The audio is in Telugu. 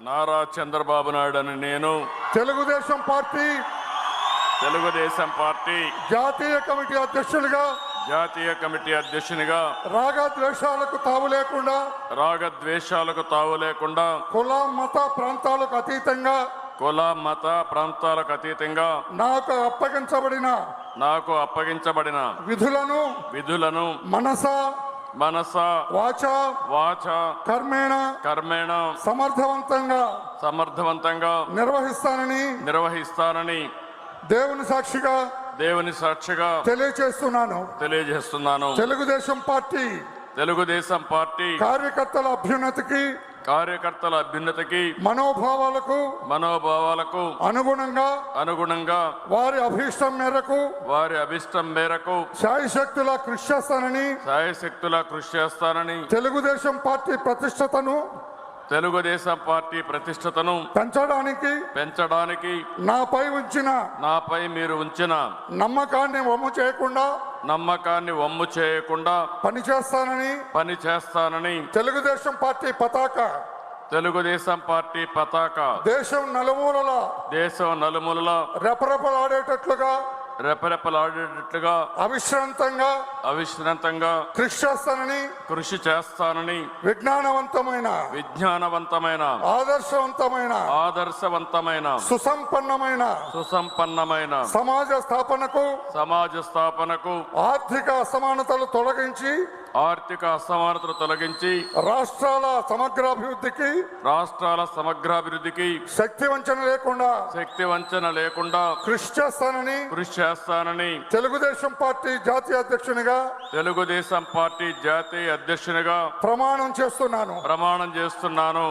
నారా చంద్రబాబు నాయుడు అను నేను తెలుగుదేశం పార్టీ జాతీయ కమిటీ అధ్యక్షునిగా రాగద్వేషాలకు తావు లేకుండా కుల మత ప్రాంతాలకు అతీతంగా నాకు అప్పగించబడిన విధులను మనస వాచ కర్మేణ సమర్థవంతంగా నిర్వహిస్తానని దేవుని సాక్షిగా తెలియజేస్తున్నాను. తెలుగుదేశం పార్టీ కార్యకర్తల అభ్యున్నతికి మనోభావాలకు అనుగుణంగా వారి అభిష్టం మేరకు శాయశక్తులా కృషి చేస్తానని తెలుగుదేశం పార్టీ ప్రతిష్టతను పెంచడానికి నాపై మీరు ఉంచిన నమ్మకాన్ని వమ్ము చేయకుండా పనిచేస్తానని తెలుగుదేశం పార్టీ పతాక దేశం నలుమూలల రెపరెపలాడేటట్లుగా అవిశ్రాంతంగా కృషి చేస్తానని విజ్ఞానవంతమైన ఆదర్శవంతమైన సుసంపన్నమైన సమాజ స్థాపనకు ఆర్థిక అసమానతలు తొలగించి రాష్ట్రాల సమగ్రాభివృద్ధికి శక్తి వంచన లేకుండా కృషి చేస్తానని తెలుగుదేశం పార్టీ జాతీయ అధ్యక్షునిగా ప్రమాణం చేస్తున్నాను.